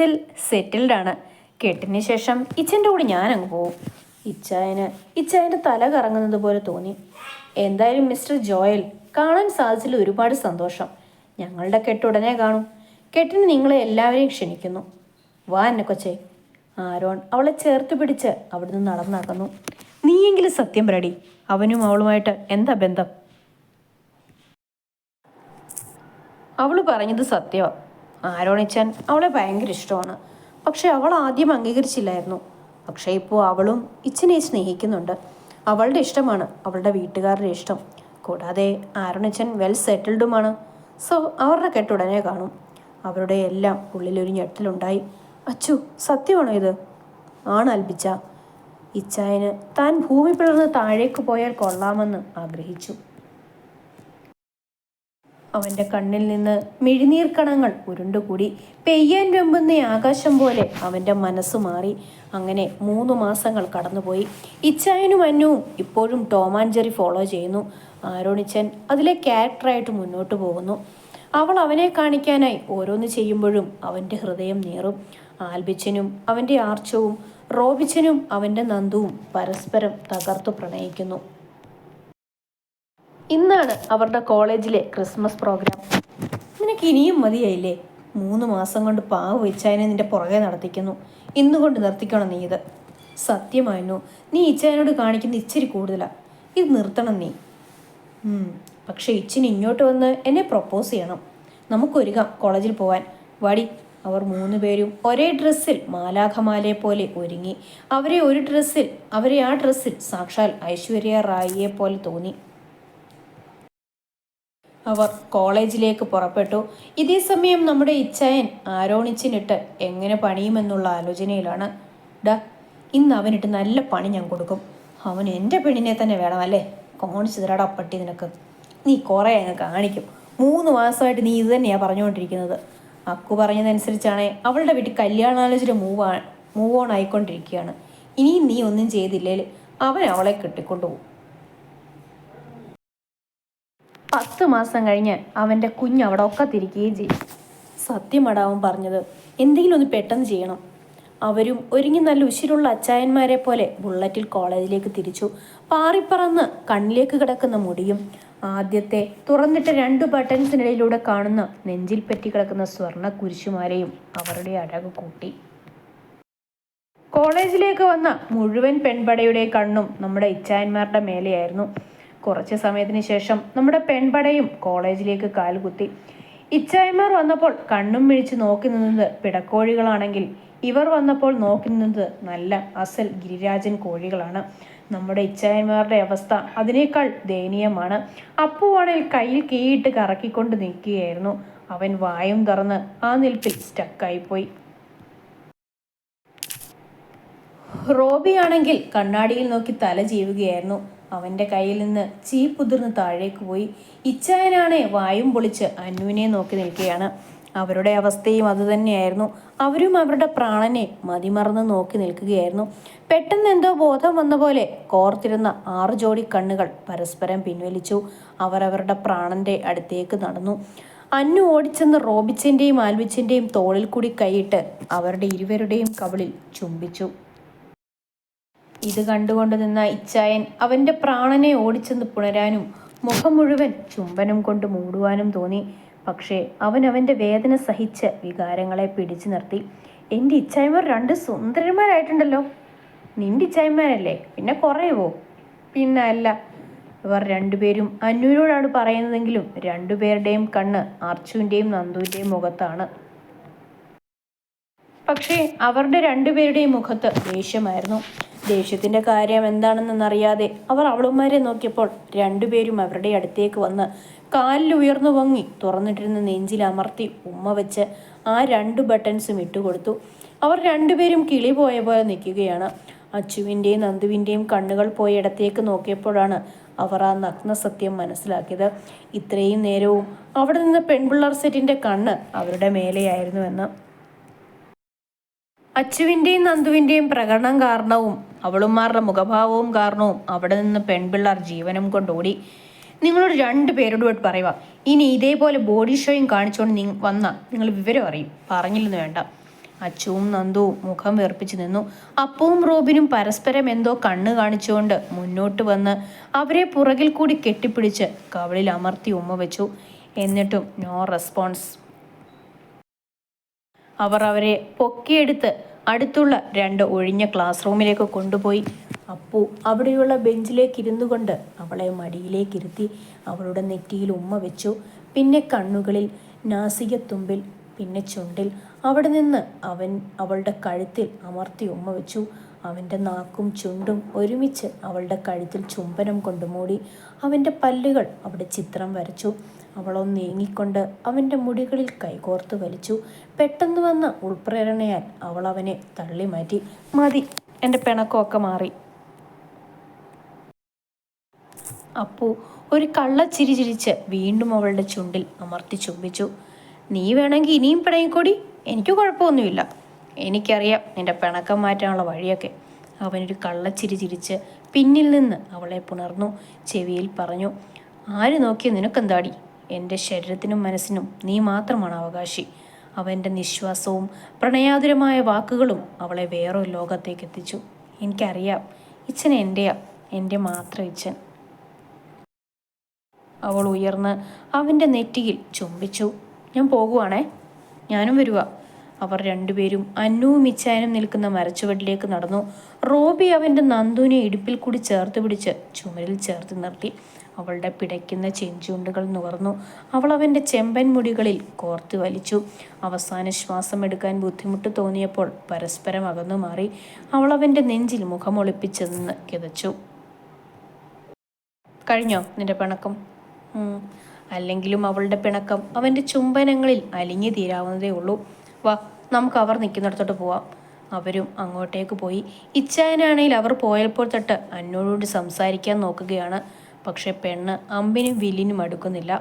L സെറ്റിൽഡാണ്. കെട്ടിന് ശേഷം ഇച്ചൻ്റെ കൂടെ ഞാനങ്ങ് പോവും. ഇച്ചായൻ്റെ തല കറങ്ങുന്നത് പോലെ തോന്നി. എന്തായാലും മിസ്റ്റർ ജോയൽ, കാണാൻ സാധിച്ചതിൽ ഒരുപാട് സന്തോഷം. ഞങ്ങളുടെ കെട്ട് ഉടനെ കാണും. കെട്ടിന് നിങ്ങളെ എല്ലാവരെയും ക്ഷണിക്കുന്നു. വാ എന്നെ കൊച്ചേ. ആരോൺ അവളെ ചേർത്ത് പിടിച്ച് അവിടുന്ന് നടന്നാക്കുന്നു. നീയെങ്കിലും സത്യം പറയടി, അവനും അവളുമായിട്ട് എന്താ ബന്ധം? അവൾ പറഞ്ഞത് സത്യമാണ്. ആരോണിച്ചാൻ അവളെ ഭയങ്കര ഇഷ്ടമാണ്. പക്ഷെ അവൾ ആദ്യം അംഗീകരിച്ചില്ലായിരുന്നു. പക്ഷേ ഇപ്പോൾ അവളും ഇച്ചനെ സ്നേഹിക്കുന്നുണ്ട്. അവളുടെ ഇഷ്ടമാണ് അവളുടെ വീട്ടുകാരുടെ ഇഷ്ടം. കൂടാതെ ആരോണിച്ചൻ വെൽ സെറ്റിൽഡുമാണ്. സോ അവരുടെ കെട്ടുടനെ കാണും. അവരുടെ എല്ലാം ഉള്ളിലൊരു ഞെട്ടലുണ്ടായി. അച്ചു, സത്യമാണോ ഇത്? ആണ് അൽബിച്ച. ഇച്ചായന് താൻ ഭൂമി പിളർന്ന് താഴേക്ക് പോയാൽ കൊള്ളാമെന്ന് ആഗ്രഹിച്ചു. അവൻ്റെ കണ്ണിൽ നിന്ന് മിഴിനീർ കണങ്ങൾ ഉരുണ്ടുകൂടി. പെയ്യാൻ വെമ്പുന്ന ആകാശം പോലെ അവൻ്റെ മനസ്സ് മാറി. അങ്ങനെ 3 മാസങ്ങൾ കടന്നുപോയി. ഇച്ചായനും അന്നുവും ഇപ്പോഴും ടോം ആൻഡ് ജെറി ഫോളോ ചെയ്യുന്നു. ആരോണിച്ചൻ അതിലെ ക്യാരക്ടറായിട്ട് മുന്നോട്ട് പോകുന്നു. അവൾ അവനെ കാണിക്കാനായി ഓരോന്ന് ചെയ്യുമ്പോഴും അവൻ്റെ ഹൃദയം നീറും. ആൽബിച്ചനും അവൻ്റെ ആർച്ചവും റോബിച്ചനും അവൻ്റെ നന്ദുവും പരസ്പരം തകർത്തു പ്രണയിക്കുന്നു. ഇന്നാണ് അവരുടെ കോളേജിലെ ക്രിസ്മസ് പ്രോഗ്രാം. നിനക്ക് ഇനിയും മതിയായില്ലേ? 3 മാസം കൊണ്ട് പാവ ഇച്ചായനെ നിന്റെ പുറകെ നടത്തിക്കുന്നു. ഇന്നുകൊണ്ട് നിർത്തിക്കണം നീ ഇത്. സത്യമായിരുന്നു, നീ ഇച്ചായനോട് കാണിക്കുന്ന ഇച്ചിരി കൂടുതലാണ്. ഇത് നിർത്തണം നീ. പക്ഷെ ഇച്ചിന് ഇങ്ങോട്ട് വന്ന് എന്നെ പ്രൊപ്പോസ് ചെയ്യണം. നമുക്കൊരുങ്ങാം കോളേജിൽ പോവാൻ. വാടി. അവർ 3 പേരും ഒരേ ഡ്രസ്സിൽ മാലാഖമാലയെ പോലെ ഒരുങ്ങി. അവരെ ആ ഡ്രസ്സിൽ സാക്ഷാൽ ഐശ്വര്യ റായിയെ പോലെ തോന്നി. അവർ കോളേജിലേക്ക് പുറപ്പെട്ടു. ഇതേ സമയം നമ്മുടെ ഇച്ചായൻ ആരോണിച്ചിനിട്ട് എങ്ങനെ പണിയുമെന്നുള്ള ആലോചനയിലാണ്. ഇന്ന് അവനിട്ട് നല്ല പണി ഞാൻ കൊടുക്കും. അവൻ എൻ്റെ പെണ്ണിനെ തന്നെ വേണമല്ലേ? കോണിച്ച് തരാടാ പട്ടി നിനക്ക്. നീ കുറേ അങ്ങ് കാണിക്കും. 3 മാസമായിട്ട് നീ ഇത് തന്നെയാണ് പറഞ്ഞുകൊണ്ടിരിക്കുന്നത്. അക്കു പറഞ്ഞതനുസരിച്ചാണ് അവളുടെ വീട്ടിൽ കല്യാണാലോചന മൂവ് ഓൺ ആയിക്കൊണ്ടിരിക്കുകയാണ്. ഇനിയും നീ ഒന്നും ചെയ്തില്ലേൽ അവൻ അവളെ കെട്ടിക്കൊണ്ടുപോകും. 10 മാസം കഴിഞ്ഞ് അവൻ്റെ കുഞ്ഞ് അവിടെ ഒക്കത്തിരിക്കുകയും ചെയ്യും. സത്യമടാവും പറഞ്ഞത്. എന്തെങ്കിലും ഒന്ന് പെട്ടെന്ന് ചെയ്യണം. അവരും ഒരുങ്ങി നല്ല ഉശിരുള്ള അച്ചായന്മാരെ പോലെ ബുള്ളറ്റിൽ കോളേജിലേക്ക് തിരിച്ചു. പാറിപ്പറന്ന് കണ്ണിലേക്ക് കിടക്കുന്ന മുടിയും ആദ്യത്തെ തുറന്നിട്ട് 2 ബട്ടൺസിനിടയിലൂടെ കാണുന്ന നെഞ്ചിൽ പറ്റി കിടക്കുന്ന സ്വർണ്ണ കുരിശുമാരെയും അവരുടെ അഴക് കൂട്ടി. കോളേജിലേക്ക് വന്ന മുഴുവൻ പെൺപടയുടെ കണ്ണും നമ്മുടെ ഇച്ചായന്മാരുടെ മേലെയായിരുന്നു. കുറച്ച് സമയത്തിന് ശേഷം നമ്മുടെ പെൺപടയും കോളേജിലേക്ക് കാലുകുത്തി. ഇച്ചായന്മാർ വന്നപ്പോൾ കണ്ണും മിഴിച്ച് നോക്കി നിന്നത് പിടക്കോഴികളാണെങ്കിൽ ഇവർ വന്നപ്പോൾ നോക്കി നിന്നത് നല്ല അസൽ ഗിരിരാജൻ കോഴികളാണ്. നമ്മുടെ ഇച്ചായന്മാരുടെ അവസ്ഥ അതിനേക്കാൾ ദയനീയമാണ്. അപ്പുവാണെങ്കിൽ കയ്യിൽ കീയിട്ട് കറക്കിക്കൊണ്ട് നിൽക്കുകയായിരുന്നു. അവൻ വായും തുറന്ന് ആ നിൽപ്പിൽ സ്റ്റക്കായിപ്പോയി. റോബിയാണെങ്കിൽ കണ്ണാടിയിൽ നോക്കി തല ചീവുകയായിരുന്നു. അവൻ്റെ കയ്യിൽ നിന്ന് ചീപ്പുതിർന്ന് താഴേക്ക് പോയി. ഇച്ചായനാണെ വായും പൊളിച്ച് അന്നുവിനെ നോക്കി നിൽക്കുകയാണ്. അവരുടെ അവസ്ഥയും അതുതന്നെയായിരുന്നു. അവരും അവരുടെ പ്രാണനെ മതിമറന്ന് നോക്കി നിൽക്കുകയായിരുന്നു. പെട്ടെന്ന് എന്തോ ബോധം വന്ന പോലെ കോർത്തിരുന്ന 6 ജോഡി കണ്ണുകൾ പരസ്പരം പിൻവലിച്ചു. അവർ അവരുടെ പ്രാണന്റെ അടുത്തേക്ക് നടന്നു. അന്നു ഓടിച്ചെന്ന് റോബിച്ചൻ്റെയും ആൽബിച്ചൻ്റെയും തോളിൽ കൂടി കൈയിട്ട് അവരുടെ ഇരുവരുടെയും കവിളിൽ ചുംബിച്ചു. ഇത് കണ്ടുകൊണ്ട് നിന്ന ഇച്ചായൻ അവൻ്റെ പ്രാണനെ ഓടിച്ചെന്ന് പുണരാനും മുഖം മുഴുവൻ ചുംബനം കൊണ്ട് മൂടുവാനും തോന്നി. പക്ഷേ അവൻ്റെ വേദന സഹിച്ച് വികാരങ്ങളെ പിടിച്ചു നിർത്തി. എൻ്റെ ഇച്ചായന്മാർ 2 സുന്ദരന്മാരായിട്ടുണ്ടല്ലോ. നിൻ്റെ ഇച്ചായന്മാരല്ലേ, പിന്നെ കുറയുമോ? പിന്നെ അല്ല. ഇവർ 2 പേരും അന്നുവിനോടാണ് പറയുന്നതെങ്കിലും 2 പേരുടെയും കണ്ണ് അർച്ചുവിൻ്റെയും നന്ദുവിൻ്റെയും മുഖത്താണ്. പക്ഷേ അവരുടെ 2 പേരുടെയും മുഖത്ത് ദേഷ്യമായിരുന്നു. ദേഷ്യത്തിൻ്റെ കാര്യം എന്താണെന്നറിയാതെ അവർ അവളുമാരെ നോക്കിയപ്പോൾ 2 പേരും അവരുടെ അടുത്തേക്ക് വന്ന് കാലിൽ ഉയർന്നു പൊങ്ങി തുറന്നിട്ടിരുന്ന നെഞ്ചിൽ അമർത്തി ഉമ്മ വെച്ച് ആ 2 ബട്ടൺസും ഇട്ടുകൊടുത്തു. അവർ 2 പേരും കിളി പോയ പോലെ നിൽക്കുകയാണ്. അച്ചുവിൻ്റെയും നന്ദുവിൻ്റെയും കണ്ണുകൾ പോയ ഇടത്തേക്ക് നോക്കിയപ്പോഴാണ് അവർ ആ നഗ്ന സത്യം മനസ്സിലാക്കിയത്. ഇത്രയും നേരവും അവിടെ നിന്ന് പെൺപിള്ളേർ സെറ്റിൻ്റെ കണ്ണ് അവരുടെ മേലെയായിരുന്നുവെന്ന്. അച്ചുവിൻ്റെയും നന്ദുവിൻ്റെയും പ്രകടനം കാരണവും അവളുമാരുടെ മുഖഭാവവും കാരണവും അവിടെ നിന്ന് പെൺപിള്ളേർ ജീവനം കൊണ്ടോടി. നിങ്ങളോട് 2 പേരോട് പറയുക, ഇനി ഇതേപോലെ ബോഡി ഷോയും കാണിച്ചുകൊണ്ട് വന്നാൽ നിങ്ങൾ വിവരം അറിയും. പറഞ്ഞില്ലെന്ന് വേണ്ട. അച്ചുവും നന്ദുവും മുഖം വീർപ്പിച്ചു നിന്നു. അപ്പുവും റോബിനും പരസ്പരം എന്തോ കണ്ണ് കാണിച്ചുകൊണ്ട് മുന്നോട്ട് വന്ന് അവരെ പുറകിൽ കൂടി കെട്ടിപ്പിടിച്ച് കവിളിൽ അമർത്തി ഉമ്മ വെച്ചു. എന്നിട്ടും നോ റെസ്പോൺസ്. അവർ അവരെ പൊക്കിയെടുത്ത് അടുത്തുള്ള 2 ഒഴിഞ്ഞ ക്ലാസ് റൂമിലേക്ക് കൊണ്ടുപോയി. അപ്പു അവിടെയുള്ള ബെഞ്ചിലേക്ക് ഇരുന്നു കൊണ്ട് അവളെ മടിയിലേക്കിരുത്തി അവളുടെ നെറ്റിയിൽ ഉമ്മ വെച്ചു. പിന്നെ കണ്ണുകളിൽ, നാസികത്തുമ്പിൽ, പിന്നെ ചുണ്ടിൽ. അവിടെ നിന്ന് അവൻ അവളുടെ കഴുത്തിൽ അമർത്തി ഉമ്മ വെച്ചു. അവൻ്റെ നാക്കും ചുണ്ടും ഒരുമിച്ച് അവളുടെ കഴുത്തിൽ ചുംബനം കൊണ്ട് മൂടി. അവൻ്റെ പല്ലുകൾ അവിടെ ചിത്രം വരച്ചു. അവളൊന്ന് നീങ്ങിക്കൊണ്ട് അവൻ്റെ മുടികളിൽ കൈകോർത്ത് വലിച്ചു. പെട്ടെന്ന് വന്ന ഉൾപ്രേരണയാൽ അവൾ അവനെ തള്ളി മാറ്റി. മതി, എൻ്റെ പിണക്കമൊക്കെ മാറി. അപ്പു ഒരു കള്ളച്ചിരി ചിരിച്ച് വീണ്ടും അവളുടെ ചുണ്ടിൽ അമർത്തി ചുംബിച്ചു. നീ വേണമെങ്കിൽ ഇനിയും പിണങ്ങിക്കൊടി, എനിക്ക് കുഴപ്പമൊന്നുമില്ല. എനിക്കറിയാം നിന്റെ പിണക്കം മാറ്റാനുള്ള വഴിയൊക്കെ. അവനൊരു കള്ളച്ചിരി ചിരിച്ച് പിന്നിൽ നിന്ന് അവളെ പുണർന്നു. ചെവിയിൽ പറഞ്ഞു, ആര് നോക്കിയ നിനക്കെന്താടി? എൻ്റെ ശരീരത്തിനും മനസ്സിനും നീ മാത്രമാണ് അവകാശി. അവൻ്റെ നിശ്വാസവും പ്രണയാതുരമായ വാക്കുകളും അവളെ വേറൊരു ലോകത്തേക്ക് എത്തിച്ചു. എനിക്കറിയാം, ഇച്ഛൻ എൻ്റെയാ, എൻ്റെ മാത്രം ഇച്ഛൻ. അവൾ ഉയർന്ന് അവൻ്റെ നെറ്റിയിൽ ചുംബിച്ചു. ഞാൻ പോകുവാണേ, ഞാനും വരുക. അവർ രണ്ടുപേരും അന്നുവും ഇച്ചായനും നിൽക്കുന്ന മരച്ചുവട്ടിലേക്ക് നടന്നു. റോബി അവൻ്റെ നന്ദുവിനെ ഇടുപ്പിൽ കൂടി ചേർത്ത് പിടിച്ച് ചുമരിൽ ചേർത്ത് നിർത്തി. അവളുടെ പിടയ്ക്കുന്ന ചെഞ്ചുണ്ടുകൾ നുകർന്നു. അവൾ അവൻ്റെ ചെമ്പൻ മുടികളിൽ കോർത്ത് വലിച്ചു. അവസാന ശ്വാസം എടുക്കാൻ ബുദ്ധിമുട്ട് തോന്നിയപ്പോൾ പരസ്പരം അകന്നു മാറി. അവൾ അവൻ്റെ നെഞ്ചിൽ മുഖമൊളിപ്പിച്ച് നിന്ന് കിതച്ചു. കഴിഞ്ഞോ നിന്റെ പിണക്കം? അല്ലെങ്കിലും അവളുടെ പിണക്കം അവൻ്റെ ചുംബനങ്ങളിൽ അലിഞ്ഞു തീരാവുന്നതേ ഉള്ളൂ. വാ, നമുക്ക് അവർ നിൽക്കുന്നിടത്തോട്ട് പോവാം. അവരും അങ്ങോട്ടേക്ക് പോയി. ഇച്ചായനാണെങ്കിൽ അവർ പോയപ്പോൾ തൊട്ട് അന്നോട് സംസാരിക്കാൻ നോക്കുകയാണ്. പക്ഷെ പെണ്ണ് അമ്പിനും വില്ലിനും അടുക്കുന്നില്ല.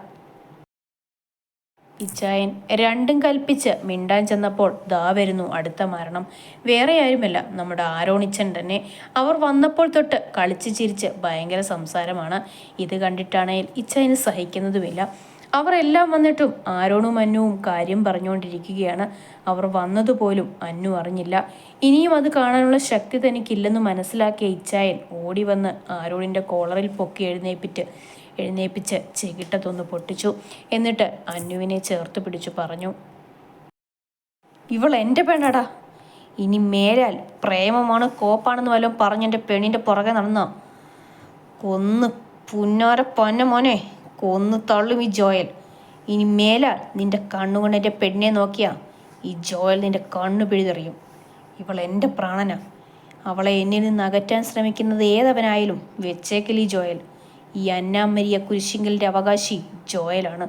ഇച്ചായൻ രണ്ടും കൽപ്പിച്ച് മിണ്ടാൻ ചെന്നപ്പോൾ ദാ വരുന്നു അടുത്ത മരണം. വേറെ ആരുമല്ല, നമ്മുടെ ആരോണിച്ചൻ തന്നെ. അവർ വന്നപ്പോൾ തൊട്ട് കളിച്ച് ചിരിച്ച് ഭയങ്കര സംസാരമാണ്. ഇത് കണ്ടിട്ടാണെങ്കിൽ ഇച്ചായന് സഹിക്കുന്നതുമില്ല. അവർ എല്ലാം വന്നിട്ടും ആരോണും അന്നുവും കാര്യം പറഞ്ഞുകൊണ്ടിരിക്കുകയാണ്. അവർ വന്നതുപോലും അന്നു അറിഞ്ഞില്ല. ഇനിയും അത് കാണാനുള്ള ശക്തി തനിക്കില്ലെന്ന് മനസ്സിലാക്കിയ ഇച്ചായൻ ഓടി വന്ന് ആരോണിൻ്റെ കോളറിൽ പൊക്കി എഴുന്നേപ്പിച്ച് ചെകിട്ടത്തൊന്ന് പൊട്ടിച്ചു. എന്നിട്ട് അന്നുവിനെ ചേർത്ത് പിടിച്ചു പറഞ്ഞു, ഇവൾ എൻ്റെ പെണ്ണടാ. ഇനി മേലാൽ പ്രേമമാണ് കോപ്പാണെന്ന് വല്ലതും പറഞ്ഞെൻ്റെ പെണ്ണിൻ്റെ പുറകെ നടന്നോ കൊന്ന് പുന്നാര പൊന്ന മോനെ കൊന്ന് തള്ളും ഈ ജോയൽ. ഇനി മേലാൽ നിന്റെ കണ്ണുകൊണ്ട് എൻ്റെ പെണ്ണിനെ നോക്കിയാ ഈ ജോയൽ നിന്റെ കണ്ണു പിഴുതെറിയും. ഇവൾ എൻ്റെ പ്രാണനാ. അവളെ എന്നിൽ നിന്ന് അകറ്റാൻ ശ്രമിക്കുന്നത് ഏതവനായാലും വെച്ചേക്കൽ ഈ ജോയൽ. ഈ അന്നാമരിയ കുരിശിങ്കലിൻ്റെ അവകാശി ജോയലാണ്.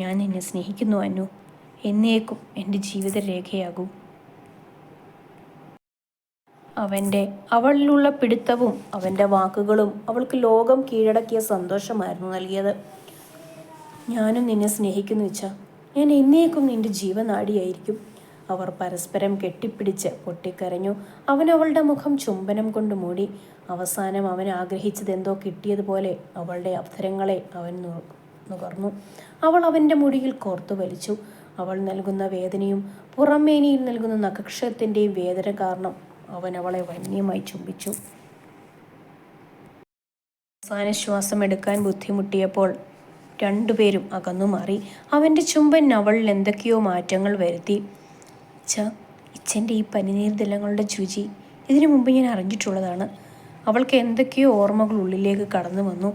ഞാൻ നിന്നെ സ്നേഹിക്കുന്നു അന്നു. എന്നേക്കും എൻ്റെ ജീവിത രേഖയാകൂ. അവളിലുള്ള പിടുത്തവും അവൻ്റെ വാക്കുകളും അവൾക്ക് ലോകം കീഴടക്കിയ സന്തോഷമായിരുന്നു നൽകിയത്. ഞാനും നിന്നെ സ്നേഹിക്കുന്നു വെച്ചാ, ഞാൻ എന്നേക്കും നിന്റെ ജീവനാടിയായിരിക്കും. അവർ പരസ്പരം കെട്ടിപ്പിടിച്ച് പൊട്ടിക്കരഞ്ഞു. അവൻ അവളുടെ മുഖം ചുംബനം കൊണ്ട് മൂടി. അവസാനം അവൻ ആഗ്രഹിച്ചതെന്തോ കിട്ടിയതുപോലെ അവളുടെ അധരങ്ങളെ അവൻ നുകർന്നു. അവൾ അവൻ്റെ മുടിയിൽ കോർത്തു വലിച്ചു. അവൾ നൽകുന്ന വേദനയും പുറമേനിയിൽ നൽകുന്ന നഖക്ഷത്തിൻ്റെയും വേദന കാരണം അവൻ അവളെ വന്യമായി ചുംബിച്ചു. അവസാന ശ്വാസം എടുക്കാൻ ബുദ്ധിമുട്ടിയപ്പോൾ രണ്ടുപേരും അകന്നു മാറി. അവൻ്റെ ചുംബൻ അവളിൽ എന്തൊക്കെയോ മാറ്റങ്ങൾ വരുത്തി. ഇച്ഛൻ്റെ ഈ പനിനീർ ദിലങ്ങളുടെ രുചി ഇതിനു മുമ്പ് ഞാൻ അറിഞ്ഞിട്ടുള്ളതാണ്. അവൾക്ക് എന്തൊക്കെയോ ഓർമ്മകൾ ഉള്ളിലേക്ക് കടന്നു വന്നു.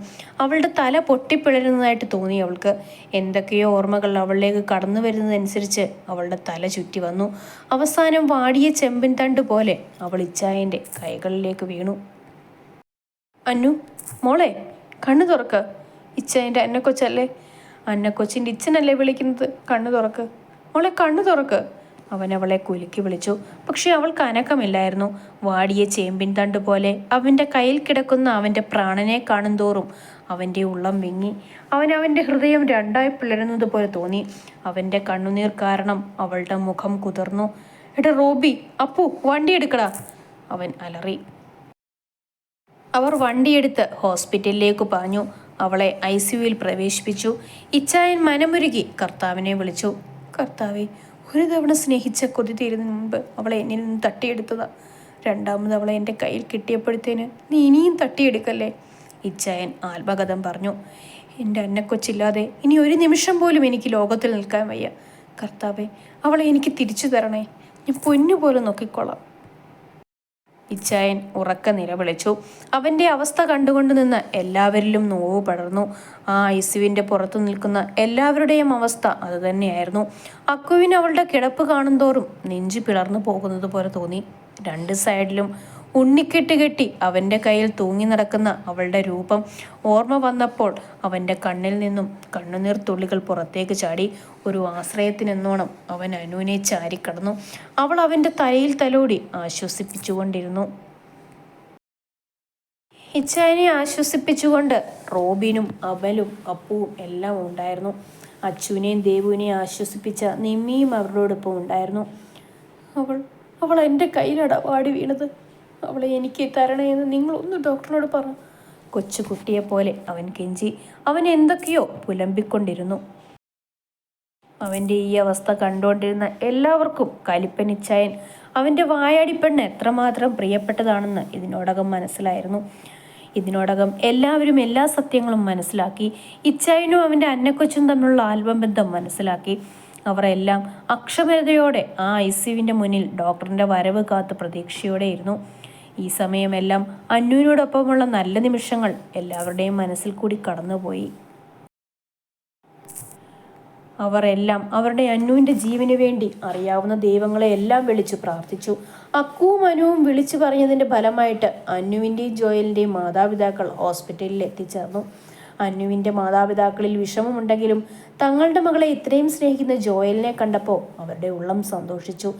അവളുടെ തല പൊട്ടിപ്പിളരുന്നതായിട്ട് തോന്നി അവൾക്ക്. എന്തൊക്കെയോ ഓർമ്മകൾ അവളിലേക്ക് കടന്നു വരുന്നതനുസരിച്ച് അവളുടെ തല ചുറ്റി വന്നു. അവസാനം വാടിയ ചെമ്പിൻ തണ്ട് പോലെ അവൾ ഇച്ചായൻ്റെ കൈകളിലേക്ക് വീണു. അന്നു മോളെ, കണ്ണു തുറക്ക്. ഇച്ചായൻ്റെ അന്നക്കൊച്ചല്ലേ? അന്നക്കൊച്ചിൻ്റെ ഇച്ഛനല്ലേ വിളിക്കുന്നത്? കണ്ണു തുറക്ക് മോളെ, കണ്ണു തുറക്ക്. അവൻ അവളെ കുലുക്കി വിളിച്ചു. പക്ഷെ അവൾക്ക് അനക്കമില്ലായിരുന്നു. വാടിയ ചേമ്പിൻ തണ്ട് പോലെ അവൻ്റെ കയ്യിൽ കിടക്കുന്ന അവൻ്റെ പ്രാണനെ കാണുന്തോറും അവൻ്റെ ഉള്ളം വിങ്ങി. അവൻ്റെ ഹൃദയം രണ്ടായി പിളരുന്നത് പോലെ തോന്നി. അവൻ്റെ കണ്ണുനീർ കാരണം അവളുടെ മുഖം കുതിർന്നു. എടാ റോബി, അപ്പു വണ്ടി എടുക്കടാ, അവൻ അലറി. അവർ വണ്ടിയെടുത്ത് ഹോസ്പിറ്റലിലേക്ക് പാഞ്ഞു. അവളെ ICUവിൽ പ്രവേശിപ്പിച്ചു. ഇച്ചായൻ മനമുരുകി കർത്താവിനെ വിളിച്ചു. കർത്താവേ, ഒരു തവണ സ്നേഹിച്ച കൊതി തീരുന്നതിന് മുമ്പ് അവളെ എന്നിൽ നിന്ന് തട്ടിയെടുത്തതാ. രണ്ടാമത് അവളെ എൻ്റെ കയ്യിൽ കിട്ടിയപ്പോഴത്തേന് നീ ഇനിയും തട്ടിയെടുക്കല്ലേ. ഇച്ചായൻ ആത്മകഥം പറഞ്ഞു. എൻ്റെ അന്നക്കൊച്ചില്ലാതെ ഇനി ഒരു നിമിഷം പോലും എനിക്ക് ലോകത്തിൽ നിൽക്കാൻ വയ്യ. കർത്താവെ, അവളെ എനിക്ക് തിരിച്ചു തരണേ. ഞാൻ പൊന്നുപോലെ നോക്കിക്കോളാം. ഇച്ചായൻ ഉറക്ക നിലവിളിച്ചു. അവൻ്റെ അവസ്ഥ കണ്ടുകൊണ്ട് നിന്ന് എല്ലാവരിലും നോവ് പടർന്നു. ആ ഐസുവിൻ്റെ പുറത്തു നിൽക്കുന്ന എല്ലാവരുടെയും അവസ്ഥ അതുതന്നെയായിരുന്നു. അക്കുവിന് അവളുടെ കിടപ്പ് കാണുന്തോറും നെഞ്ചു പിളർന്നു പോകുന്നത് പോലെ തോന്നി. രണ്ട് സൈഡിലും ഉണ്ണിക്കെട്ട് കെട്ടി അവൻ്റെ കയ്യിൽ തൂങ്ങി നടക്കുന്ന അവളുടെ രൂപം ഓർമ്മ വന്നപ്പോൾ അവൻ്റെ കണ്ണിൽ നിന്നും കണ്ണുനീർ തുള്ളികൾ പുറത്തേക്ക് ചാടി. ഒരു ആശ്രയത്തിനെന്നോണം അവൻ അനുവിനെ ചാരിക്കടന്നു. അവൾ അവൻ്റെ തലയിൽ തലോടി ആശ്വസിപ്പിച്ചുകൊണ്ടിരുന്നു. ഇച്ചായനെ ആശ്വസിപ്പിച്ചുകൊണ്ട് റോബിനും അമലും അപ്പുവും എല്ലാം ഉണ്ടായിരുന്നു. അച്ചുവിനെയും ദേവുവിനെയും ആശ്വസിപ്പിച്ച നിമ്മിയും അവരോടൊപ്പം ഉണ്ടായിരുന്നു. അവൾ എൻ്റെ കയ്യിലട വാടി വീണത്. അവളെ എനിക്ക് തരണേ എന്ന് നിങ്ങളൊന്ന് ഡോക്ടറിനോട് പറഞ്ഞു. കൊച്ചു കുട്ടിയെപ്പോലെ അവൻ കെഞ്ചി. അവൻ എന്തൊക്കെയോ പുലമ്പിക്കൊണ്ടിരുന്നു. അവൻ്റെ ഈ അവസ്ഥ കണ്ടുകൊണ്ടിരുന്ന എല്ലാവർക്കും കലിപ്പൻ ഇച്ചായൻ അവൻ്റെ വായാടിപ്പെണ്ണ് എത്രമാത്രം പ്രിയപ്പെട്ടതാണെന്ന് ഇതിനോടകം മനസ്സിലായിരുന്നു. ഇതിനോടകം എല്ലാവരും എല്ലാ സത്യങ്ങളും മനസ്സിലാക്കി. ഇച്ചായനും അവൻ്റെ അന്നക്കൊച്ചും തമ്മിലുള്ള ആൽബം ബന്ധം മനസ്സിലാക്കി. അവർ എല്ലാം അക്ഷമതയോടെ ആ ഐസിയുവിൻ്റെ മുന്നിൽ ഡോക്ടറിൻ്റെ വരവ് കാത്ത് പ്രതീക്ഷയോടെയിരുന്നു. ഈ സമയമെല്ലാം അന്നുവിനോടൊപ്പമുള്ള നല്ല നിമിഷങ്ങൾ എല്ലാവരുടെയും മനസ്സിൽ കൂടി കടന്നുപോയി. അവർ എല്ലാം അവരുടെ അന്നുവിൻ്റെ ജീവന് വേണ്ടി അറിയാവുന്ന ദൈവങ്ങളെ എല്ലാം വിളിച്ചു പ്രാർത്ഥിച്ചു. അക്കുവും അനുവും വിളിച്ചു പറഞ്ഞതിൻ്റെ ഫലമായിട്ട് അന്നുവിൻ്റെയും ജോയലിൻ്റെയും മാതാപിതാക്കൾ ഹോസ്പിറ്റലിൽ എത്തിച്ചേർന്നു. അന്നുവിൻ്റെ മാതാപിതാക്കളിൽ വിഷമമുണ്ടെങ്കിലും തങ്ങളുടെ മകളെ ഇത്രയും സ്നേഹിക്കുന്ന ജോയലിനെ കണ്ടപ്പോൾ അവരുടെ ഉള്ളം സന്തോഷിച്ചു.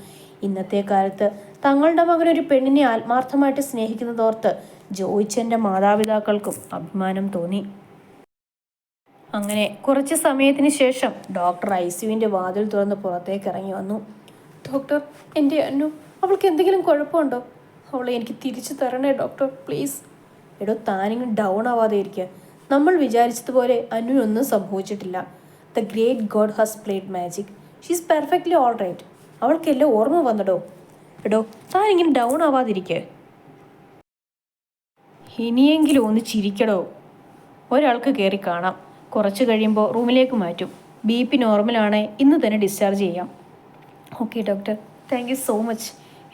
ഇന്നത്തെ കാലത്ത് തങ്ങളുടെ മകനൊരു പെണ്ണിനെ ആത്മാർത്ഥമായിട്ട് സ്നേഹിക്കുന്നതോർത്ത് ജോയിച്ചൻ്റെ മാതാപിതാക്കൾക്കും അഭിമാനം തോന്നി. അങ്ങനെ കുറച്ച് സമയത്തിന് ശേഷം ഡോക്ടർ ഐസിയുവിൻ്റെ വാതിൽ തുറന്ന് പുറത്തേക്ക് ഇറങ്ങി വന്നു. ഡോക്ടർ, എൻ്റെ അന്നു, അവൾക്ക് എന്തെങ്കിലും കുഴപ്പമുണ്ടോ? അവളെ എനിക്ക് തിരിച്ചു തരണേ ഡോക്ടർ, പ്ലീസ്. എടോ, താനിങ്ങനെ ഡൗൺ ആവാതെ ഇരിക്കുക. നമ്മൾ വിചാരിച്ചതുപോലെ അന്നുവിനൊന്നും സംഭവിച്ചിട്ടില്ല. The great god has played magic. She is perfectly all right. അവൾക്കെല്ലാം ഓർമ്മ വന്നടോ. എടോ, താൻ ഇങ്ങനെ ഡൗൺ ആവാതിരിക്കുക. ഇനിയെങ്കിലും ഒന്ന് ചിരിക്കടോ. ഒരാൾക്ക് കയറി കാണാം. കുറച്ച് കഴിയുമ്പോൾ റൂമിലേക്ക് മാറ്റും. BP നോർമലാണ്. ഇന്ന് തന്നെ ഡിസ്ചാർജ് ചെയ്യാം. Okay doctor, thank you so much.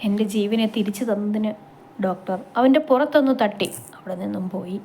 എൻ്റെ ജീവനെ തിരിച്ചു തന്നതിന്. ഡോക്ടർ അവൻ്റെ പുറത്തൊന്ന് തട്ടി അവിടെ നിന്നും പോയി.